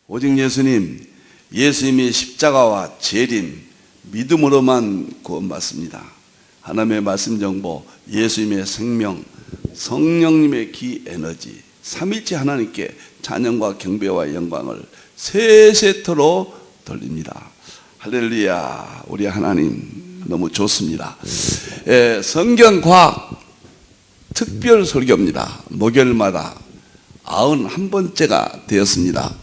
오직 예수님, 예수님의 십자가와 재림, 믿음으로만 구원받습니다. 하나님의 말씀 정보, 예수님의 생명, 성령님의 기 에너지, 삼일째 하나님께 찬양과 경배와 영광을 세세토록 돌립니다. 할렐루야. 우리 하나님 너무 좋습니다. 성경과학 특별 설교입니다. 목요일마다 91번째가 되었습니다.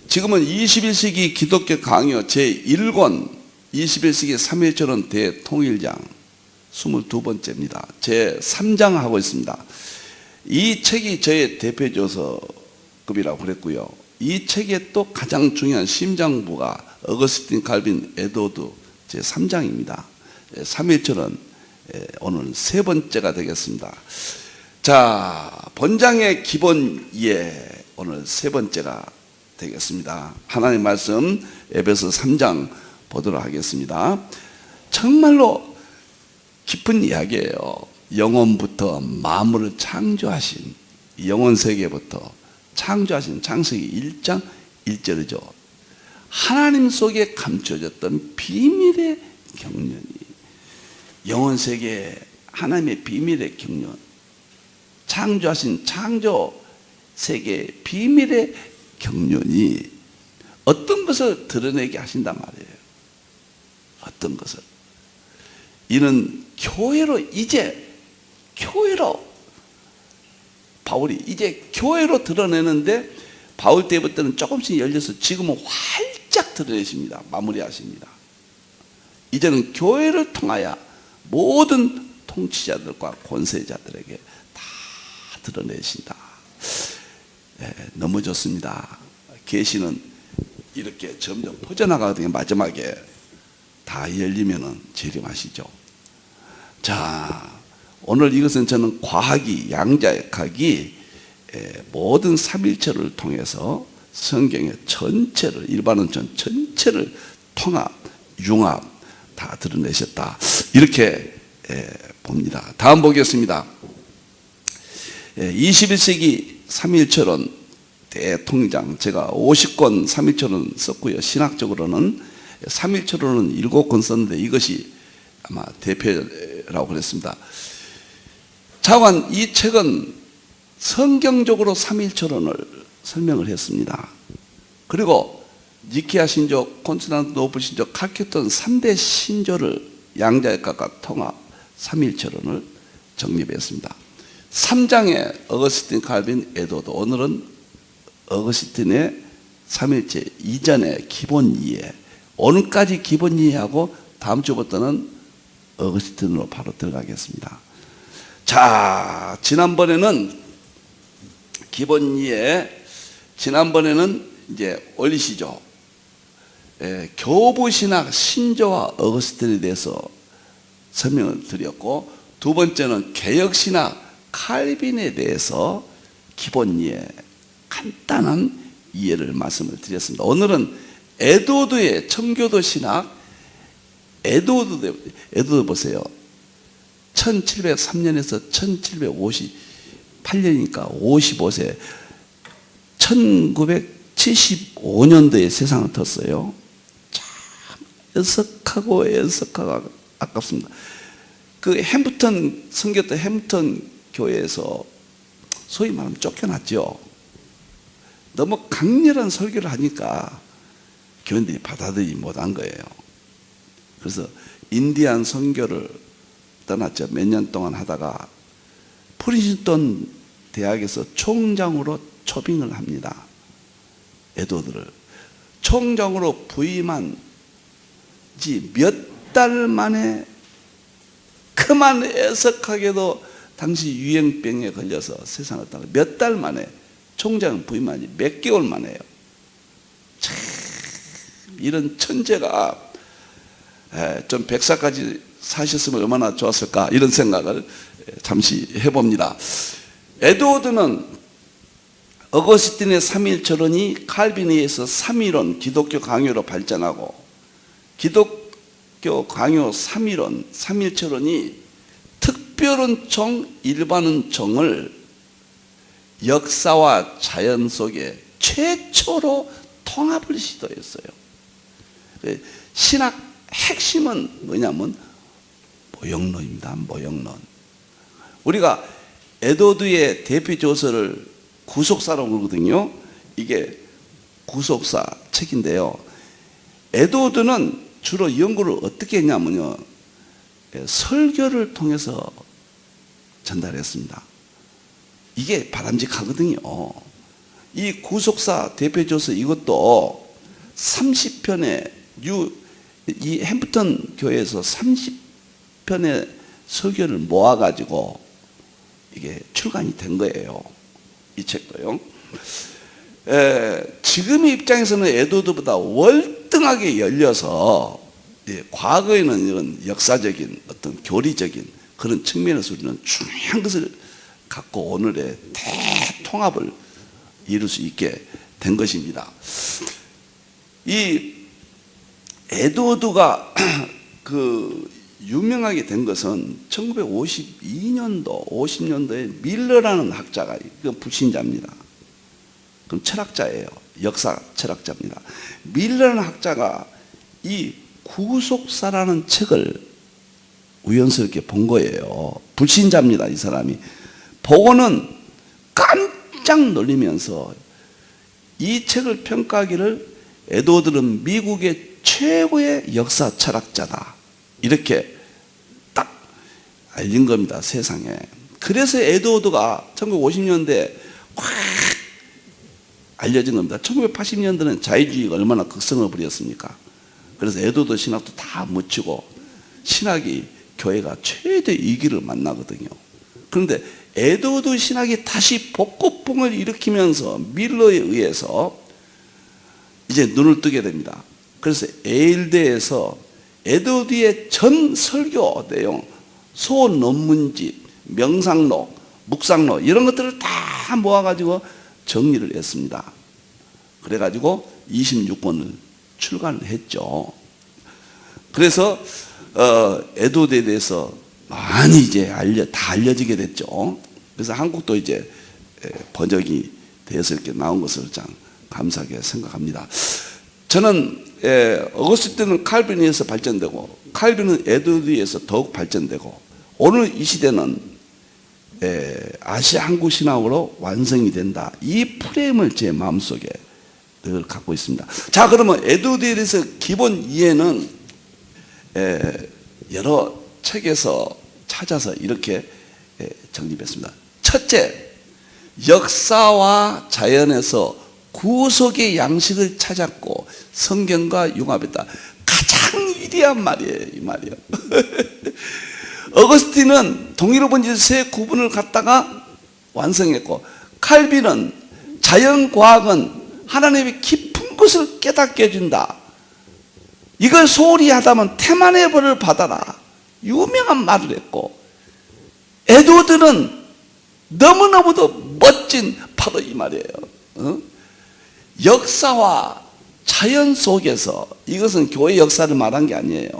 지금은 21세기 기독교 강요 제1권 21세기 3.1절은 대통일장 22번째입니다. 제3장 하고 있습니다. 이 책이 저의 대표저서급이라고 그랬고요. 이 책의 또 가장 중요한 심장부가 어거스틴 칼빈 에드워드 제3장입니다. 3.1절은 오늘 세 번째가 되겠습니다. 자, 본장의 기본 이해 오늘 세 번째가 되겠습니다. 하나님 말씀 에베소 3장 보도록 하겠습니다. 정말로 깊은 이야기예요. 영혼부터 만물을 창조하신, 영혼 세계부터 창조하신 창세기 1장 1절이죠. 하나님 속에 감춰졌던 비밀의 경륜이, 영혼 세계에 하나님의 비밀의 경륜, 창조하신 창조 세계의 비밀의 경륜이 어떤 것을 드러내게 하신단 말이에요. 어떤 것을. 이는 바울이 이제 교회로 드러내는데, 바울 때부터는 조금씩 열려서 지금은 활짝 드러내십니다. 마무리하십니다. 이제는 교회를 통하여 모든 통치자들과 권세자들에게 다 드러내신다. 너무 좋습니다. 계시는 이렇게 점점 퍼져나가거든요. 마지막에 다 열리면은 재림하시죠. 자, 오늘 이것은 저는 과학이, 양자역학이 모든 삼일체를 통해서 성경의 전체를, 일반은 전체를 통합, 융합 다 드러내셨다, 이렇게 봅니다. 다음 보겠습니다. 21세기 삼일체론 대통장, 제가 50권 삼일체론 썼고요. 신학적으로는 삼일체론은 7권 썼는데 이것이 아마 대표라고 그랬습니다. 차관 이 책은 성경적으로 삼일체론을 설명을 했습니다. 그리고 니케아 신조, 콘스탄티노플 신조, 칼케돈 3대 신조를 양자역학과 통합 삼일체론을 정립했습니다. 3장에 어거스틴 칼빈 에드워드, 오늘은 어거스틴의 삼일체 이전의 기본 이해, 오늘까지 기본 이해하고 다음 주부터는 어거스틴으로 바로 들어가겠습니다. 자, 지난번에는 기본 이해, 지난번에는 이제 올리시죠. 교부신학 신조와 어거스틴에 대해서 설명을 드렸고, 두 번째는 개혁신학 칼빈에 대해서 기본 이해, 간단한 이해를 말씀을 드렸습니다. 오늘은 에드워드의 청교도 신학, 에드워드 보세요. 1703년에서 1758년이니까 55세, 1975년도에 세상을 텄어요. 참 연석하고 아깝습니다. 그 햄프턴, 성교도 햄프턴 교회에서 소위 말하면 쫓겨났죠. 너무 강렬한 설교를 하니까 교인들이 받아들이지 못한 거예요. 그래서 인디안 선교를 떠났죠. 몇 년 동안 하다가 프린스턴 대학에서 총장으로 초빙을 합니다. 에드워드를 총장으로 부임한 지 몇 달 만에 그만 애석하게도 당시 유행병에 걸려서 세상을 떠나 몇 달 만에 총장 부임한 지 몇 개월 만에요. 참 이런 천재가 좀 백사까지 사셨으면 얼마나 좋았을까, 이런 생각을 잠시 해봅니다. 에드워드는 어거스틴의 삼일체론이 칼빈에 의해서 삼일론 기독교 강요로 발전하고, 기독교 강요 삼일론, 삼일체론이 특별은총, 일반은총을 역사와 자연 속에 최초로 통합을 시도했어요. 신학 핵심은 뭐냐면 모형론입니다. 모형론. 우리가 에드워드의 대표 저서를 구속사라고 그러거든요. 이게 구속사 책인데요. 에드워드는 주로 연구를 어떻게 했냐면요, 설교를 통해서 전달했습니다. 이게 바람직하거든요. 이 구속사 대표조서 이것도 30편의 이 햄프턴 교회에서 30편의 설교를 모아가지고 이게 출간이 된 거예요. 이 책도요. 지금의 입장에서는 에드워드보다 월등하게 열려서, 과거에는 이런 역사적인 어떤 교리적인 그런 측면에서 우리는 중요한 것을 갖고 오늘의 대통합을 이룰 수 있게 된 것입니다. 이 에드워드가 유명하게 된 것은 1952년도, 50년도에 밀러라는 학자가, 이건 불신자입니다. 그럼 철학자예요. 역사 철학자입니다. 밀러라는 학자가 이 구속사라는 책을 우연스럽게 본 거예요. 불신자입니다, 이 사람이. 보고는 깜짝 놀리면서 이 책을 평가하기를 에드워드는 미국의 최고의 역사 철학자다, 이렇게 딱 알린 겁니다, 세상에. 그래서 에드워드가 1950년대에 확 알려진 겁니다. 1980년대는 자유주의가 얼마나 극성을 부렸습니까? 그래서 에드워드 신학도 다 묻히고 신학이 교회가 최대 위기를 만나거든요. 그런데 에드워드 신학이 다시 복고풍을 일으키면서 밀러에 의해서 이제 눈을 뜨게 됩니다. 그래서 에일대에서 에드워드의 전 설교 내용, 소논문집, 명상록, 묵상록 이런 것들을 다 모아가지고 정리를 했습니다. 그래가지고 26권을 출간을 했죠. 그래서 에드워드에 대해서 많이 이제 다 알려지게 됐죠. 그래서 한국도 이제 번역이 돼서 이렇게 나온 것을 참 감사하게 생각합니다. 저는 어거스틴은 칼빈에 의해서 발전되고 칼빈은 에드워드에 의해서 더욱 발전되고 오늘 이 시대는 아시아 한국 신학으로 완성이 된다. 이 프레임을 제 마음속에 늘 갖고 있습니다. 자, 그러면 에드워드에 대해서 기본 이해는 여러 책에서 찾아서 이렇게 정립했습니다. 첫째, 역사와 자연에서 구속의 양식을 찾았고 성경과 융합했다. 가장 위대한 말이에요, 이 말이요. 어거스틴은 동일어 번지 세 구분을 갖다가 완성했고, 칼빈은 자연과학은 하나님의 깊은 것을 깨닫게 해준다. 이걸 소홀히 하다면 태만의 벌을 받아라. 유명한 말을 했고, 에드워드는 너무너무도 멋진 바로 이 말이에요. 역사와 자연 속에서, 이것은 교회 역사를 말한 게 아니에요.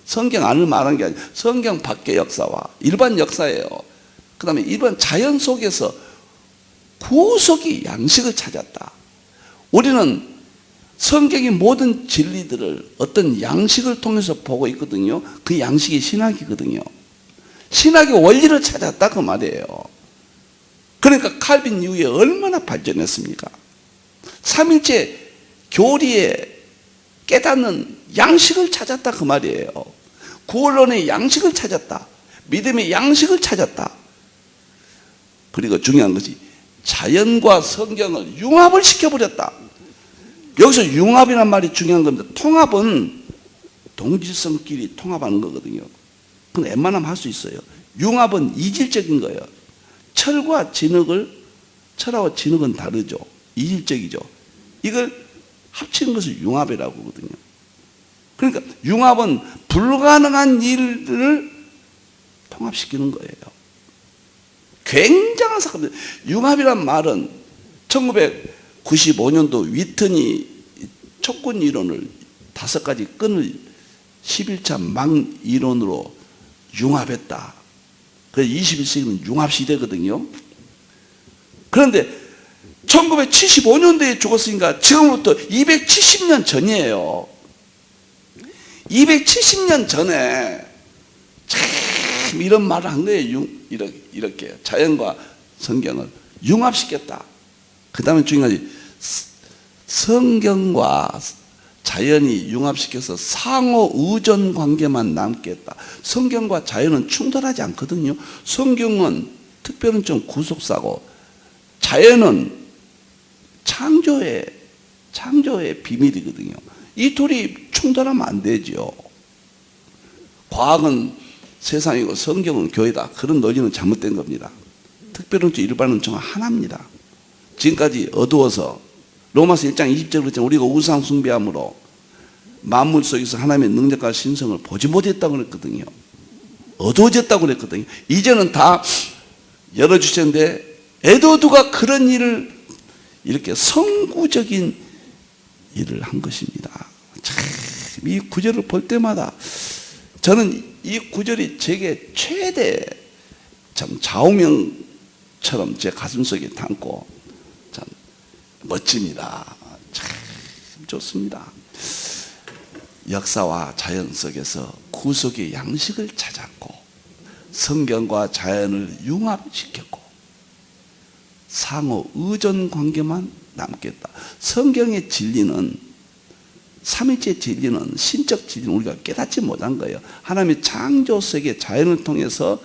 성경 안을 말한 게 아니에요. 성경 밖의 역사와 일반 역사예요. 그 다음에 일반 자연 속에서 구속의 양식을 찾았다. 우리는 성경의 모든 진리들을 어떤 양식을 통해서 보고 있거든요. 그 양식이 신학이거든요. 신학의 원리를 찾았다, 그 말이에요. 그러니까 칼빈 이후에 얼마나 발전했습니까? 삼일체 교리에 깨닫는 양식을 찾았다, 그 말이에요. 구원론의 양식을 찾았다. 믿음의 양식을 찾았다. 그리고 중요한 것이 자연과 성경을 융합을 시켜버렸다. 여기서 융합이란 말이 중요한 겁니다. 통합은 동질성끼리 통합하는 거거든요. 그건 웬만하면 할 수 있어요. 융합은 이질적인 거예요. 철하고 진흙은 다르죠. 이질적이죠. 이걸 합치는 것을 융합이라고 하거든요. 그러니까 융합은 불가능한 일을 통합시키는 거예요. 굉장한 사건입니다. 융합이란 말은 1995년도 위튼이 촉군 이론을 5가지 끈을 11차 망 이론으로 융합했다. 그래서 21세기는 융합 시대거든요. 그런데 1975년도에 죽었으니까 지금부터 270년 전이에요. 270년 전에 참 이런 말을 한 거예요. 이렇게 자연과 성경을 융합시켰다. 그 다음에 중요한 것이 성경과 자연이 융합시켜서 상호 의존 관계만 남게 했다. 성경과 자연은 충돌하지 않거든요. 성경은 특별한 좀 구속사고, 자연은 창조의 비밀이거든요. 이 둘이 충돌하면 안 되죠. 과학은 세상이고 성경은 교회다. 그런 논리는 잘못된 겁니다. 특별은총, 일반은총은 하나입니다. 지금까지 어두워서 로마서 1장 20절 그랬잖아요. 우리가 우상 숭배함으로 만물 속에서 하나님의 능력과 신성을 보지 못했다고 그랬거든요. 어두워졌다고 그랬거든요. 이제는 다 열어주셨는데 에도드가 그런 일을 이렇게 선구적인 일을 한 것입니다. 참, 이 구절을 볼 때마다 저는 이 구절이 제게 최대 참 좌우명처럼 제 가슴속에 담고 참 멋집니다. 참 좋습니다. 역사와 자연 속에서 구속의 양식을 찾았고 성경과 자연을 융합시켰고 상호 의존 관계만 남겠다. 성경의 진리는, 삼위일체 진리는, 신적 진리는 우리가 깨닫지 못한 거예요. 하나님의 창조 세계 자연을 통해서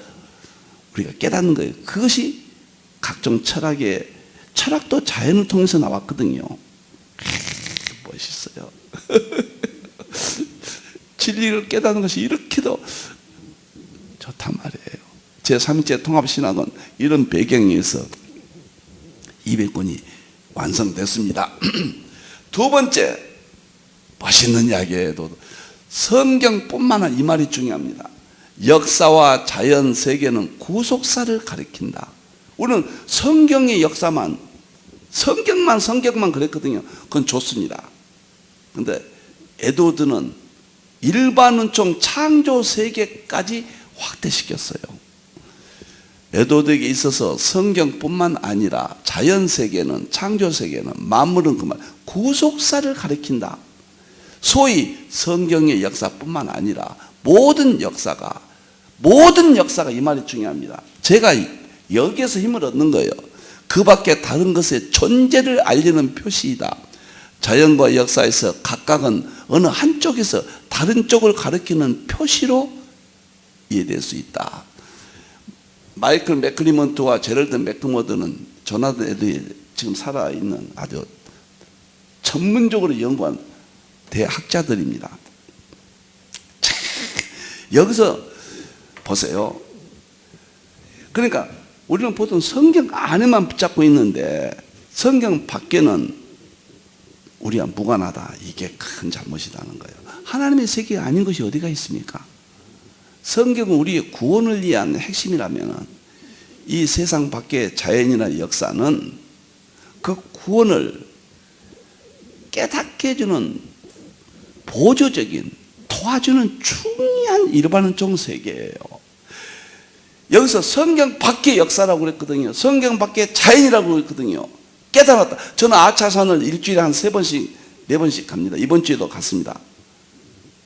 우리가 깨닫는 거예요. 그것이 각종 철학도 자연을 통해서 나왔거든요. 멋있어요. 진리를 깨닫는 것이 이렇게도 좋단 말이에요. 제3일째 통합신학은 이런 배경에서 200권이 완성됐습니다. 두 번째, 멋있는 이야기에도 성경뿐만 아니라 이 말이 중요합니다. 역사와 자연 세계는 구속사를 가리킨다. 우리는 성경의 역사만, 성경만 그랬거든요. 그건 좋습니다. 그런데 에드워드는 일반은총 창조 세계까지 확대시켰어요. 에드워드에게 있어서 성경뿐만 아니라 자연 세계는, 창조 세계는, 만물은 그만 구속사를 가리킨다. 소위 성경의 역사뿐만 아니라 모든 역사가 이 말이 중요합니다. 제가 여기에서 힘을 얻는 거예요. 그 밖에 다른 것의 존재를 알리는 표시이다. 자연과 역사에서 각각은 어느 한쪽에서 다른 쪽을 가리키는 표시로 이해될 수 있다. 마이클 맥클리먼트와 제럴드 맥더머드는 조나단 에드에 지금 살아있는 아주 전문적으로 연구한 대학자들입니다. 여기서 보세요. 그러니까 우리는 보통 성경 안에만 붙잡고 있는데 성경 밖에는 우리와 무관하다. 이게 큰 잘못이라는 거예요. 하나님의 세계가 아닌 것이 어디가 있습니까? 성경은 우리의 구원을 위한 핵심이라면 이 세상 밖의 자연이나 역사는 그 구원을 깨닫게 해주는 보조적인, 도와주는 중요한 일반은총 세계예요. 여기서 성경 밖의 역사라고 그랬거든요. 성경 밖의 자연이라고 그랬거든요. 깨달았다. 저는 아차산을 일주일에 한 3번씩, 4번씩 갑니다. 이번 주에도 갔습니다.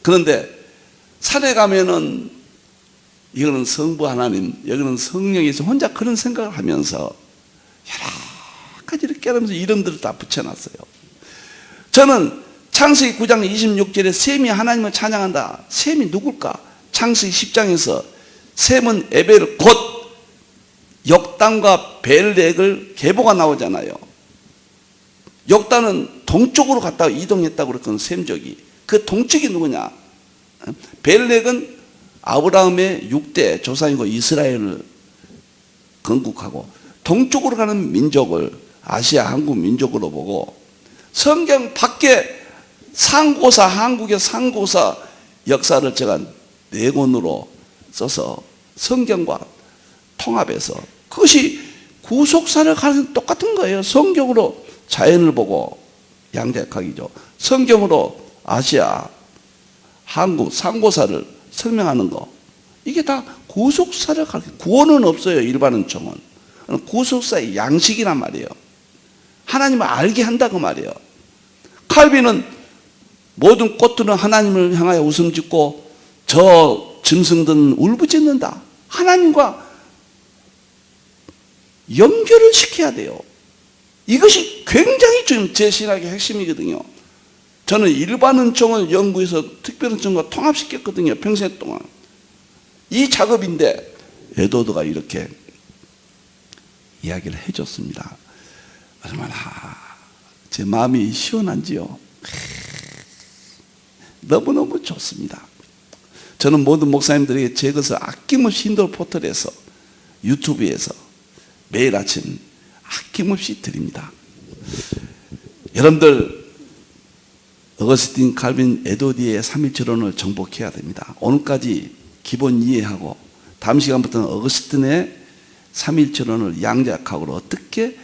그런데 산에 가면은 이거는 성부 하나님, 여기는 성령이 있어 혼자 그런 생각을 하면서 여러 가지를 깨달으면서 이름들을 다 붙여놨어요. 저는 창세기 9장 26절에 셈이 하나님을 찬양한다. 셈이 누굴까? 창세기 10장에서 셈은 에벨 곧 역단과 벨렉을 계보가 나오잖아요. 역단은 동쪽으로 갔다가 이동했다고 그랬거든. 셈족이. 그 동쪽이 누구냐? 벨렉은 아브라함의 6대 조상이고 이스라엘을 건국하고 동쪽으로 가는 민족을 아시아 한국 민족으로 보고 성경 밖에 상고사, 한국의 상고사 역사를 제가 4권으로 써서 성경과 통합해서 그것이 구속사를 가는 똑같은 거예요. 성경으로 자연을 보고 양대각이죠. 성경으로 아시아, 한국, 상고사를 설명하는 거. 이게 다 구속사를 가르쳐. 구원은 없어요. 일반은총은. 구속사의 양식이란 말이에요. 하나님을 알게 한다고 말이에요. 칼빈은 모든 꽃들은 하나님을 향하여 웃음 짓고 저 짐승들은 울부짖는다. 하나님과 연결을 시켜야 돼요. 이것이 굉장히 지금 제 신학의 핵심이거든요. 저는 일반은총을 연구해서 특별은총과 통합시켰거든요. 평생 동안. 이 작업인데 에드워드가 이렇게 이야기를 해줬습니다. 얼마나 제 마음이 시원한지요. 너무너무 좋습니다. 저는 모든 목사님들에게 제 것을 아낌없이 힌도 포털에서 유튜브에서 매일 아침 아낌없이 드립니다. 여러분들 어거스틴, 칼빈, 에드워드의 삼일체론을 정복해야 됩니다. 오늘까지 기본 이해하고 다음 시간부터는 어거스틴의 삼일체론을 양자역학으로 어떻게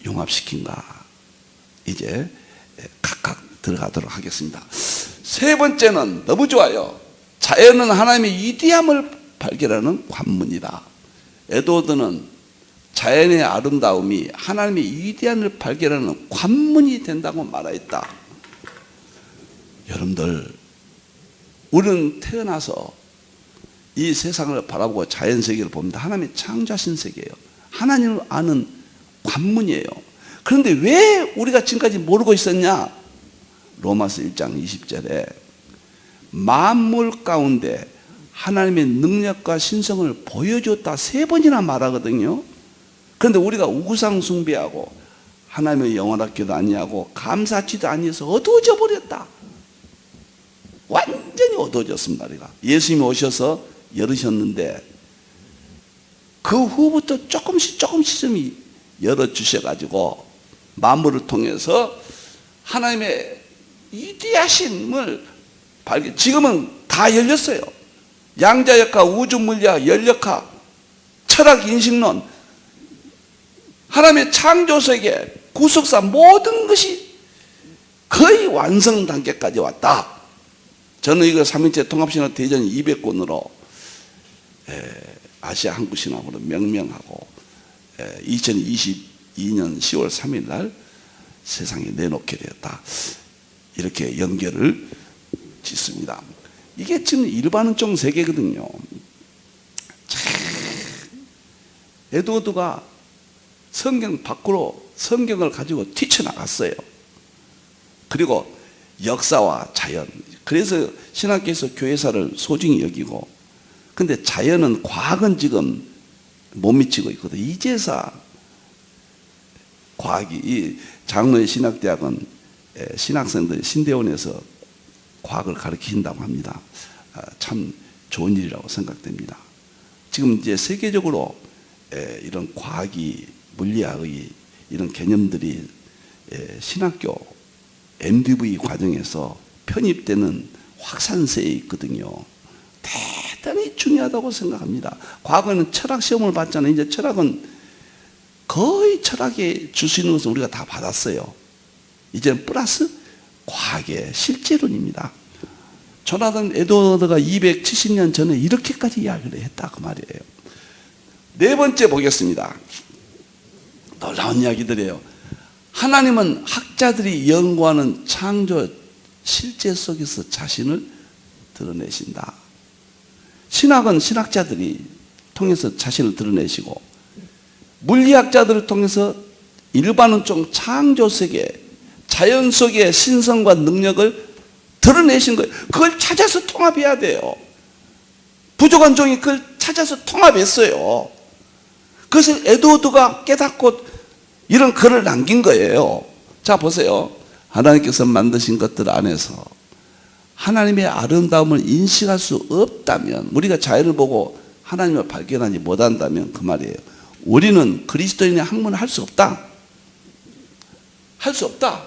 융합시킨가 이제 각각 들어가도록 하겠습니다. 세 번째는 너무 좋아요. 자연은 하나님의 위대함을 발견하는 관문이다. 에드워드는 자연의 아름다움이 하나님의 위대함을 발견하는 관문이 된다고 말했다. 여러분들, 우리는 태어나서 이 세상을 바라보고 자연 세계를 봅니다. 하나님의 창조하신 세계예요. 하나님을 아는 관문이에요. 그런데 왜 우리가 지금까지 모르고 있었냐? 로마서 1장 20절에 만물 가운데 하나님의 능력과 신성을 보여줬다 3번이나 말하거든요. 그런데 우리가 우상 숭배하고 하나님의 영원하기도 아니하고 감사치도 아니해서 어두워져 버렸다. 완전히 어두워졌습니다. 우리가 예수님이 오셔서 열으셨는데 그 후부터 조금씩 좀 열어주셔가지고 만물을 통해서 하나님의 위대하심을 발견. 지금은 다 열렸어요. 양자역학, 우주물리학, 연력학, 철학, 인식론, 하나님의 창조세계, 구속사 모든 것이 거의 완성 단계까지 왔다. 저는 이거 3일째 통합신학 대전 200권으로 아시아 한국신학으로 명명하고 2022년 10월 3일 날 세상에 내놓게 되었다. 이렇게 연결을 짓습니다. 이게 지금 일반은총 세계거든요. 에드워드가 성경 밖으로 성경을 가지고 뛰쳐나갔어요. 그리고 역사와 자연. 그래서 신학교에서 교회사를 소중히 여기고, 근데 자연은 과학은 지금 못 미치고 있거든. 이제사 과학이, 이 장로의 신학대학은 신학생들 신대원에서 과학을 가르친다고 합니다. 참 좋은 일이라고 생각됩니다. 지금 이제 세계적으로 이런 과학이, 물리학의 이런 개념들이 신학교 MDV 과정에서 편입되는 확산세에 있거든요. 대단히 중요하다고 생각합니다. 과거에는 철학 시험을 봤잖아요. 이제 철학은 거의 철학에 줄 수 있는 것을 우리가 다 받았어요. 이제는 플러스 과학의 실제론입니다. 조나단 에드워드가 270년 전에 이렇게까지 이야기를 했다 그 말이에요. 네 번째 보겠습니다. 놀라운 이야기들이에요. 하나님은 학자들이 연구하는 창조 실제 속에서 자신을 드러내신다. 신학은 신학자들이 통해서 자신을 드러내시고, 물리학자들을 통해서 일반은 좀 창조세계, 자연 속의 신성과 능력을 드러내신 거예요. 그걸 찾아서 통합해야 돼요. 부족한 종이 그걸 찾아서 통합했어요. 그것을 에드워드가 깨닫고 이런 글을 남긴 거예요. 자, 보세요. 하나님께서 만드신 것들 안에서 하나님의 아름다움을 인식할 수 없다면, 우리가 자연을 보고 하나님을 발견하지 못한다면 그 말이에요. 우리는 그리스도인의 학문을 할 수 없다. 할 수 없다.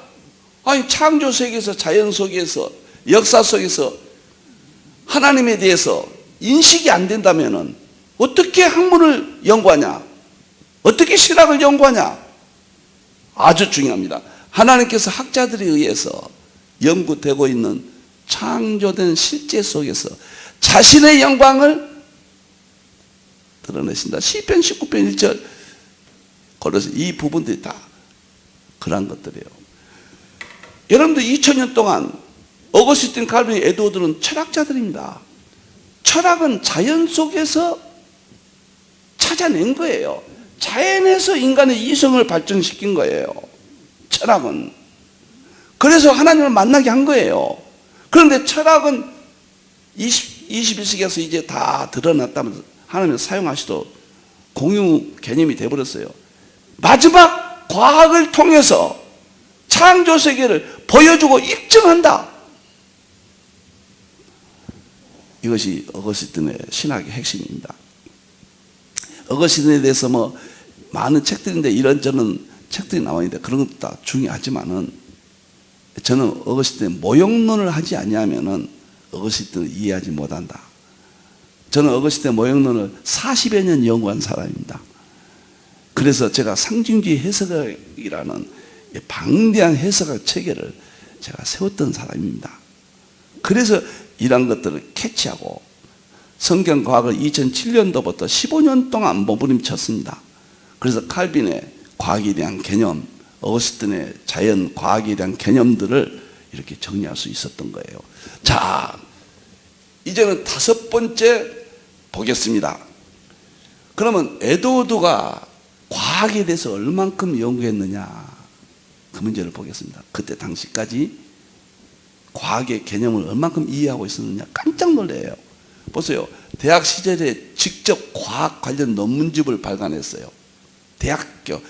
아니, 창조 세계에서, 자연 속에서, 역사 속에서 하나님에 대해서 인식이 안 된다면 어떻게 학문을 연구하냐? 어떻게 신학을 연구하냐? 아주 중요합니다. 하나님께서 학자들에 의해서 연구되고 있는 창조된 실제 속에서 자신의 영광을 드러내신다. 시편 19편 1절 걸어서 이 부분들이 다 그러한 것들이에요. 여러분들 2000년 동안 어거스틴, 칼빈, 에드워드는 철학자들입니다. 철학은 자연 속에서 찾아낸 거예요. 자연에서 인간의 이성을 발전시킨 거예요. 철학은. 그래서 하나님을 만나게 한 거예요. 그런데 철학은 21세기에서 이제 다 드러났다면서 하나님을 사용하시도록 공유 개념이 되어버렸어요. 마지막 과학을 통해서 창조 세계를 보여주고 입증한다. 이것이 어거스틴의 신학의 핵심입니다. 어거스틴에 대해서 뭐 많은 책들인데 이런저런 책들이 나와 있는데 그런 것도 다 중요하지만은 저는 어거스틴의 모형론을 하지 아니하면은 어거스틴을 이해하지 못한다. 저는 어거스틴의 모형론을 40여 년 연구한 사람입니다. 그래서 제가 상징주의 해석학이라는 방대한 해석학 체계를 제가 세웠던 사람입니다. 그래서 이런 것들을 캐치하고 성경 과학을 2007년도부터 15년 동안 몸부림쳤습니다. 그래서 칼빈의 과학에 대한 개념, 어거스틴의 자연 과학에 대한 개념들을 이렇게 정리할 수 있었던 거예요. 자, 이제는 5번째 보겠습니다. 그러면 에드워드가 과학에 대해서 얼만큼 연구했느냐, 그 문제를 보겠습니다. 그때 당시까지 과학의 개념을 얼만큼 이해하고 있었느냐 깜짝 놀래요. 보세요. 대학 시절에 직접 과학 관련 논문집을 발간했어요. 대학교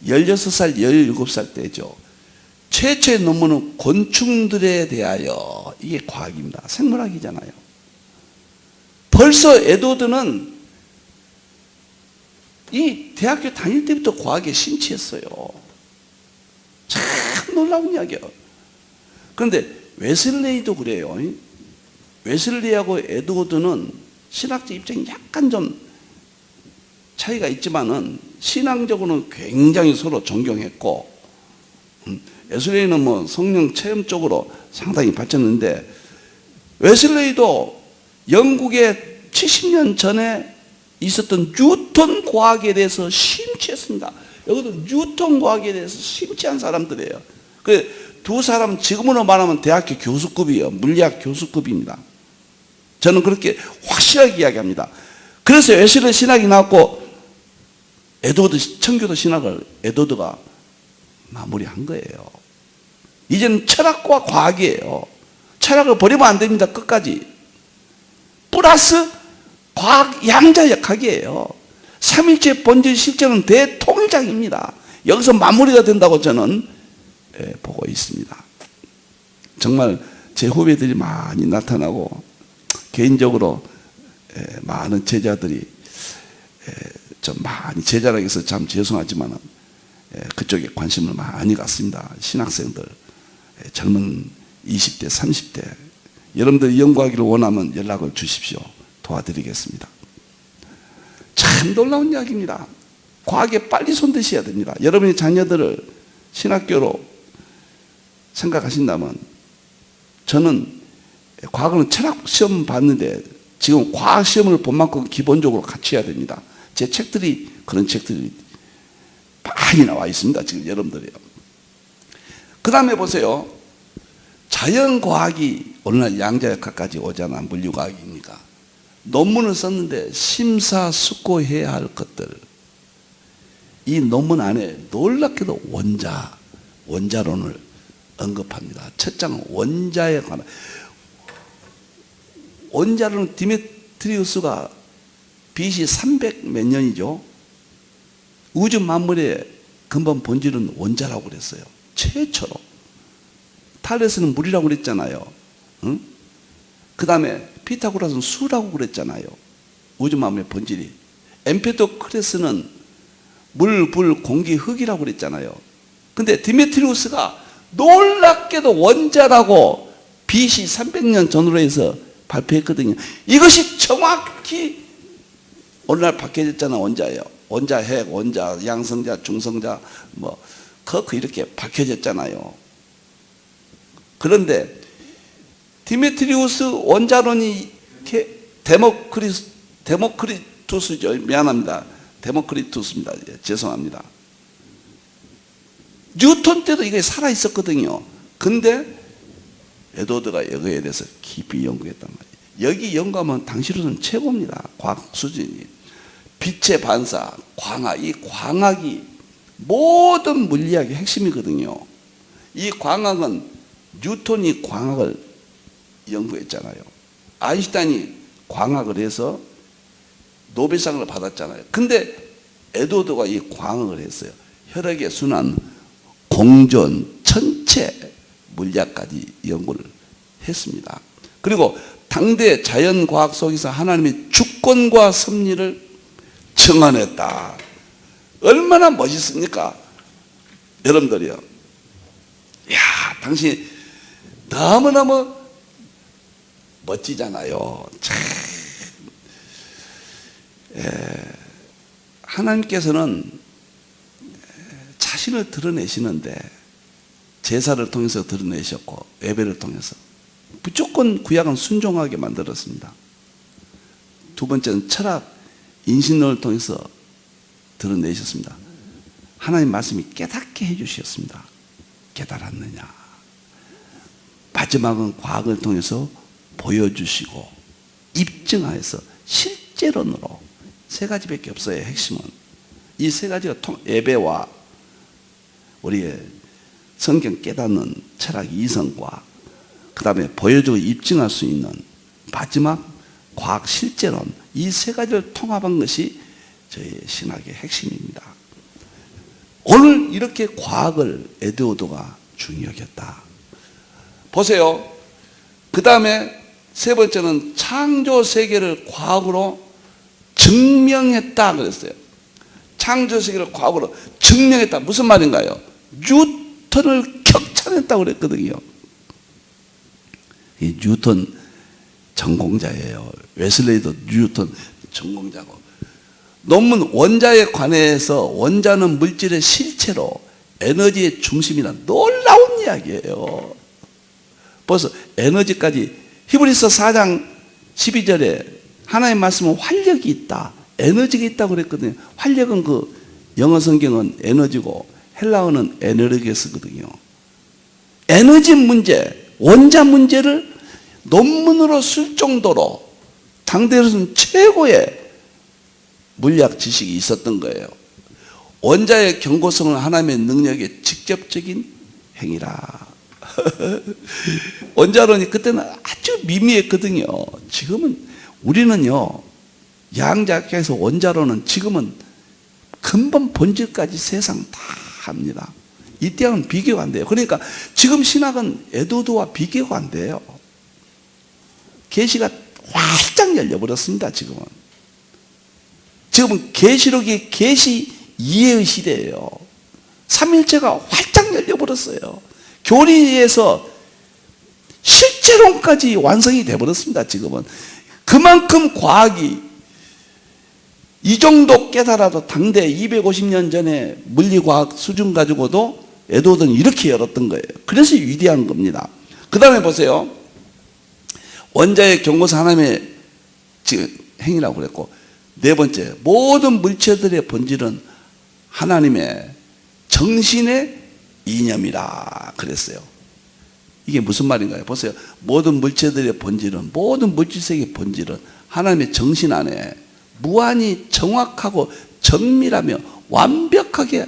16살, 17살 때죠. 최초의 논문은 곤충들에 대하여, 이게 과학입니다. 생물학이잖아요. 벌써 에드워드는 이 대학교 다닐 때부터 과학에 심취했어요. 참 놀라운 이야기예요. 그런데 웨슬레이도 그래요. 웨슬레이하고 에드워드는 신학적 입장이 약간 좀 차이가 있지만은 신앙적으로는 굉장히 서로 존경했고, 웨슬레이는 뭐 성령 체험 쪽으로 상당히 발전했는데, 웨슬레이도 영국에 70년 전에 있었던 뉴턴 과학에 대해서 심취했습니다. 여기도 뉴턴 과학에 대해서 심취한 사람들이에요. 그 두 사람 지금으로 말하면 대학교 교수급이에요. 물리학 교수급입니다. 저는 그렇게 확실하게 이야기합니다. 그래서 웨슬레이 신학이 나왔고 에드워드 청교도 신학을 에드워드가 마무리한 거예요. 이제는 철학과 과학이에요. 철학을 버리면 안 됩니다. 끝까지. 플러스 과학 양자역학이에요. 삼일체 본질 실제는 대통일장입니다. 여기서 마무리가 된다고 저는 보고 있습니다. 정말 제 후배들이 많이 나타나고 개인적으로 많은 제자들이 좀 많이 제자라고 해서 참 죄송하지만 그쪽에 관심을 많이 갖습니다. 신학생들, 젊은 20대, 30대 여러분들이 연구하기를 원하면 연락을 주십시오. 도와드리겠습니다. 참 놀라운 이야기입니다. 과학에 빨리 손대셔야 됩니다. 여러분의 자녀들을 신학교로 생각하신다면, 저는 과거는 철학 시험 봤는데 지금 과학 시험을 본 만큼 기본적으로 갖춰야 됩니다. 제 책들이 그런 책들이 많이 나와 있습니다. 지금 여러분들이요. 그 다음에 보세요. 자연과학이 오늘날 양자역학까지 오잖아. 물리과학이니까. 논문을 썼는데 심사숙고해야 할 것들. 이 논문 안에 놀랍게도 원자론을 언급합니다. 첫 장은 원자에 관한. 원자론은 디메트리우스가 BC 300 몇 년이죠. 우주 만물의 근본 본질은 원자라고 그랬어요. 최초로. 탈레스는 물이라고 그랬잖아요. 응? 그 다음에 피타고라스는 수라고 그랬잖아요. 우주 만물의 본질이. 엠페도크레스는 물, 불, 공기, 흙이라고 그랬잖아요. 근데 디메트리우스가 놀랍게도 원자라고 BC 300년 전으로 해서 발표했거든요. 이것이 정확히 오늘날 밝혀졌잖아. 원자예요. 원자 핵, 원자, 양성자, 중성자, 뭐 커크 이렇게 밝혀졌잖아요. 그런데 디메트리우스 원자론이 데모크리투스죠. 미안합니다. 데모크리투스입니다. 죄송합니다. 뉴턴 때도 이게 살아 있었거든요. 근데 에드워드가 여기에 대해서 깊이 연구했단 말이에요. 여기 연구하면 당시로는 최고입니다. 과학 수준이. 빛의 반사, 광학. 이 광학이 모든 물리학의 핵심이거든요. 이 광학은 뉴턴이 광학을 연구했잖아요. 아인슈타인이 광학을 해서 노벨상을 받았잖아요. 근데 에드워드가 이 광학을 했어요. 혈액의 순환, 공전, 전체 물리학까지 연구를 했습니다. 그리고 당대 자연과학 속에서 하나님의 주권과 섭리를 청안했다. 얼마나 멋있습니까? 여러분들이요. 이야, 당신 너무너무 멋지잖아요. 참. 하나님께서는 자신을 드러내시는데 제사를 통해서 드러내셨고 예배를 통해서 무조건 구약은 순종하게 만들었습니다. 두 번째는 철학, 인신론을 통해서 드러내셨습니다. 하나님 말씀이 깨닫게 해주셨습니다. 깨달았느냐. 마지막은 과학을 통해서 보여주시고 입증하여서 실제론으로 세 가지밖에 없어요. 핵심은 이 세 가지가 예배와 우리의 성경 깨닫는 철학 이성과 그 다음에 보여주고 입증할 수 있는 마지막 과학 실제론, 이 세 가지를 통합한 것이 저희 신학의 핵심입니다. 오늘 이렇게 과학을 에드워드가 중요히 여겼다. 보세요. 그 다음에 세 번째는 창조 세계를 과학으로 증명했다 그랬어요. 창조 세계를 과학으로 증명했다. 무슨 말인가요? 뉴턴을 격찬했다고 그랬거든요. 이 뉴턴 전공자예요. 웨슬레이도 뉴턴 전공자고. 논문 원자에 관해서 원자는 물질의 실체로 에너지의 중심이라 놀라운 이야기예요. 벌써 에너지까지 히브리서 4장 12절에 하나님 말씀은 활력이 있다, 에너지가 있다고 그랬거든요. 활력은 그 영어 성경은 에너지고 헬라어는 에너르게스거든요. 에너지 문제, 원자 문제를 논문으로 쓸 정도로 당대로서는 최고의 물리학 지식이 있었던 거예요. 원자의 견고성은 하나님의 능력의 직접적인 행위라. 원자론이 그때는 아주 미미했거든요. 지금은 우리는요, 양자학에서 원자론은 지금은 근본 본질까지 세상 다 합니다. 이때하고는 비교가 안 돼요. 그러니까 지금 신학은 에드워드와 비교가 안 돼요. 계시가 활짝 열려버렸습니다. 지금은 계시록이 계시 이해의 시대예요. 삼일체가 활짝 열려버렸어요. 교리에서 실제론까지 완성이 되어버렸습니다. 지금은 그만큼 과학이 이 정도 깨달아도 당대 250년 전에 물리과학 수준 가지고도 에드워드는 이렇게 열었던 거예요. 그래서 위대한 겁니다. 그 다음에 보세요. 원자의 경고서 하나님의 지금 행위라고 그랬고, 네 번째, 모든 물체들의 본질은 하나님의 정신의 이념이라 그랬어요. 이게 무슨 말인가요? 보세요. 모든 물체들의 본질은, 모든 물질세계의 본질은 하나님의 정신 안에 무한히 정확하고 정밀하며 완벽하게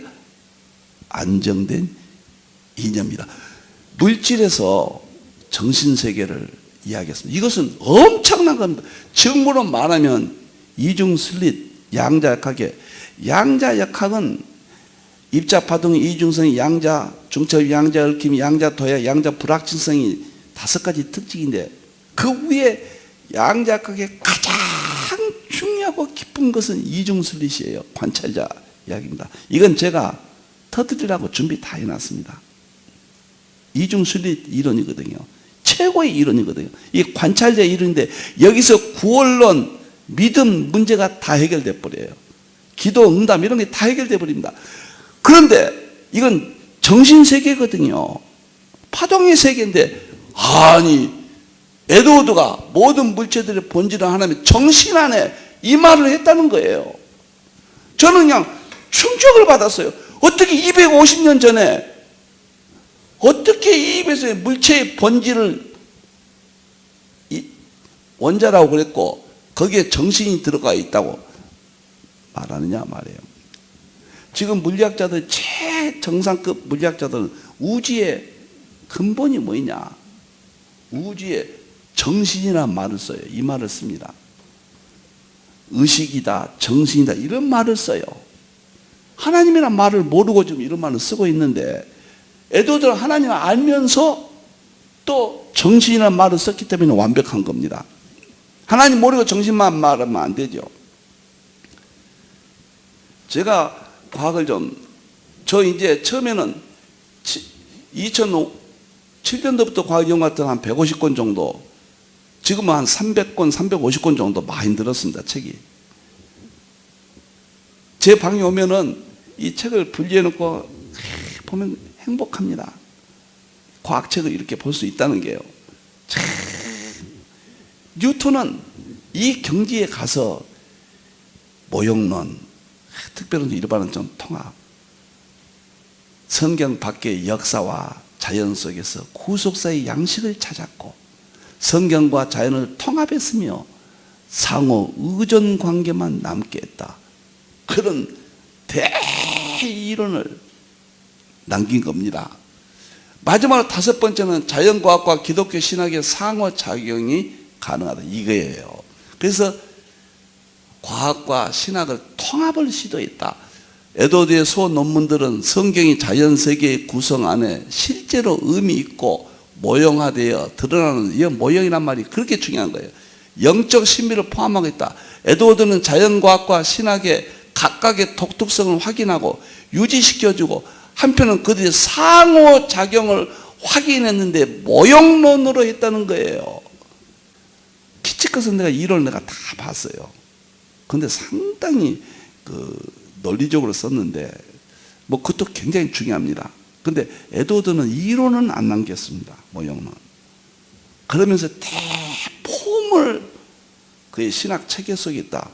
안정된 이념이다. 물질에서 정신세계를 이야기했습니다. 이것은 엄청난 겁니다. 지금으로 말하면 이중슬릿, 양자역학의 양자역학은 입자파동, 이중성이, 양자, 중첩, 양자, 얽힘, 양자, 도약, 양자, 불확실성이 5가지 특징인데 그 위에 양자역학의 가장 중요하고 깊은 것은 이중슬릿이에요. 관찰자 이야기입니다. 이건 제가 터뜨리라고 준비 다 해놨습니다. 이중슬릿 이론이거든요. 최고의 이론이거든요. 이 관찰자 이론인데 여기서 구원론, 믿음 문제가 다 해결돼 버려요. 기도, 응답 이런 게 다 해결돼 버립니다. 그런데 이건 정신세계거든요. 파동의 세계인데, 아니 에드워드가 모든 물체들의 본질은 하나님의 정신 안에 이 말을 했다는 거예요. 저는 그냥 충격을 받았어요. 어떻게 250년 전에 어떻게 이 입에서 물체의 본질을 원자라고 그랬고 거기에 정신이 들어가 있다고 말하느냐 말이에요. 지금 물리학자들 최정상급 물리학자들은 우주의 근본이 뭐냐? 우주의 정신이라는 말을 써요. 이 말을 씁니다. 의식이다, 정신이다 이런 말을 써요. 하나님이란 말을 모르고 지금 이런 말을 쓰고 있는데 에드워드는 하나님을 알면서 또 정신이라는 말을 썼기 때문에 완벽한 겁니다. 하나님 모르고 정신만 말하면 안 되죠. 제가 과학을 저 이제 처음에는 2007년도부터 과학 연구했던 한 150권 정도, 지금은 한 300권, 350권 정도 많이 들었습니다, 책이. 제 방에 오면은 이 책을 분리해 놓고 보면 행복합니다. 과학책을 이렇게 볼 수 있다는 게요. 참, 뉴턴은 이 경지에 가서 모형론, 특별히 일반은 좀 통합, 성경 밖의 역사와 자연 속에서 구속사의 양식을 찾았고 성경과 자연을 통합했으며 상호 의존 관계만 남게 했다. 그런 대이론을 남긴 겁니다. 마지막으로 5번째는 자연과학과 기독교 신학의 상호작용이 가능하다. 이거예요. 그래서 과학과 신학을 통합을 시도했다. 에드워드의 소논문들은 성경이 자연세계의 구성 안에 실제로 의미 있고 모형화되어 드러나는, 이 모형이란 말이 그렇게 중요한 거예요. 영적 신비를 포함하고 있다. 에드워드는 자연과학과 신학의 각각의 독특성을 확인하고 유지시켜주고 한편은 그들의 상호작용을 확인했는데 모형론으로 했다는 거예요. 키치컷은 내가 이론을 내가 다 봤어요. 근데 상당히 논리적으로 썼는데 뭐 그것도 굉장히 중요합니다. 근데 에드워드는 이론은 안 남겼습니다. 모형론. 그러면서 대포물 그의 신학 체계 속에 있다.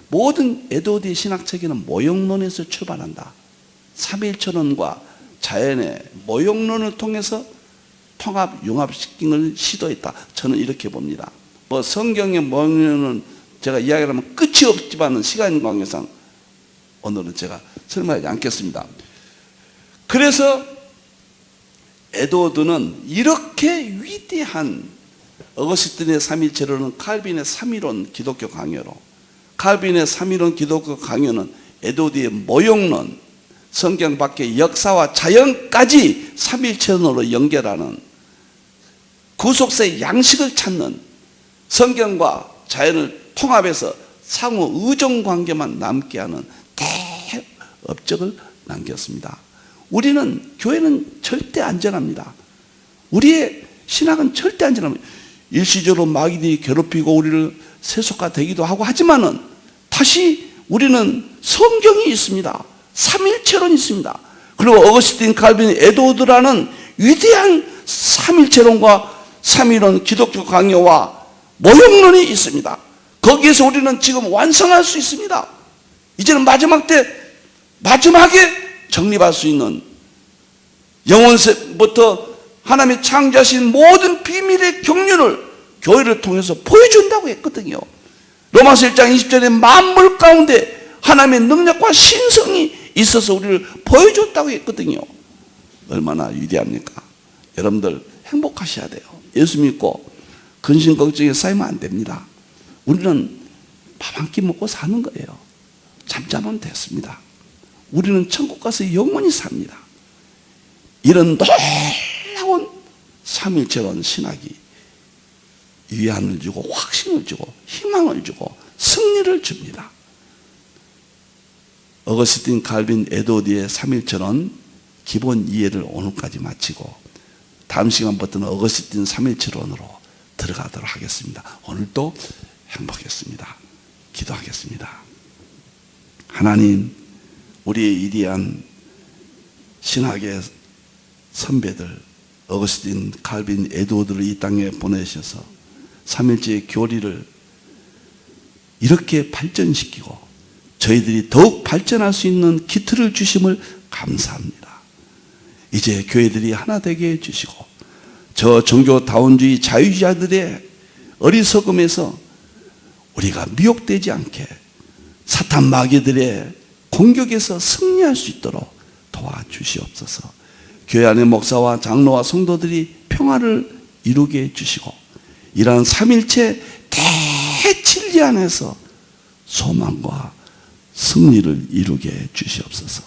모든 에드워드의 신학 체계는 모형론에서 출발한다. 삼위일체론과 자연의 모형론을 통해서 통합, 융합시키는 시도했다. 저는 이렇게 봅니다. 뭐 성경의 모형론은 제가 이야기하면 끝이 없지만 시간 관계상 오늘은 제가 설명하지 않겠습니다. 그래서 에드워드는 이렇게 위대한 어거스틴의 삼위일체론은 칼빈의 삼위론 기독교 강요로, 칼빈의 삼위론 기독교 강요는 에드워드의 모형론, 성경 밖의 역사와 자연까지 삼위일체론으로 연결하는 구속사의 양식을 찾는 성경과 자연을 통합해서 상호 의존 관계만 남게 하는 대업적을 남겼습니다. 우리는, 교회는 절대 안전합니다. 우리의 신학은 절대 안전합니다. 일시적으로 마귀들이 괴롭히고 우리를 세속화되기도 하고 하지만은 다시 우리는 성경이 있습니다. 삼일체론이 있습니다. 그리고 어거스틴, 칼빈, 에드워드라는 위대한 삼일체론과 삼위론 기독교 강요와 모형론이 있습니다. 거기에서 우리는 지금 완성할 수 있습니다. 이제는 마지막에 정립할 수 있는 영원세부터 하나님의 창조하신 모든 비밀의 경륜을 교회를 통해서 보여준다고 했거든요. 로마서 1장 20절에 만물 가운데 하나님의 능력과 신성이 있어서 우리를 보여줬다고 했거든요. 얼마나 위대합니까? 여러분들 행복하셔야 돼요. 예수 믿고 근심 걱정에 쌓이면 안 됩니다. 우리는 밥 한 끼 먹고 사는 거예요. 잠자면 됐습니다. 우리는 천국 가서 영원히 삽니다. 이런 놀라운 삼일체론 신학이 위안을 주고 확신을 주고 희망을 주고 승리를 줍니다. 어거스틴, 칼빈, 에드워드의 삼일체론 기본 이해를 오늘까지 마치고 다음 시간부터는 어거스틴 삼일체론으로 들어가도록 하겠습니다. 오늘도 행복했습니다. 기도하겠습니다. 하나님, 우리의 위대한 신학의 선배들 어거스틴, 칼빈, 에드워드를 이 땅에 보내셔서 삼일체의 교리를 이렇게 발전시키고 저희들이 더욱 발전할 수 있는 기틀을 주심을 감사합니다. 이제 교회들이 하나 되게 해주시고 저 종교다원주의 자유주의자들의 어리석음에서 우리가 미혹되지 않게 사탄 마귀들의 공격에서 승리할 수 있도록 도와주시옵소서. 교회 안의 목사와 장로와 성도들이 평화를 이루게 해주시고 이러한 삼일체 대진리 안에서 소망과 승리를 이루게 해주시옵소서.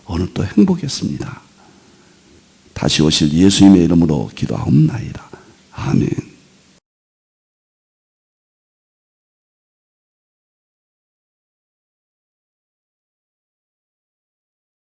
오늘도 행복했습니다. 다시 오실 예수님의 이름으로 기도하옵나이다. 아멘.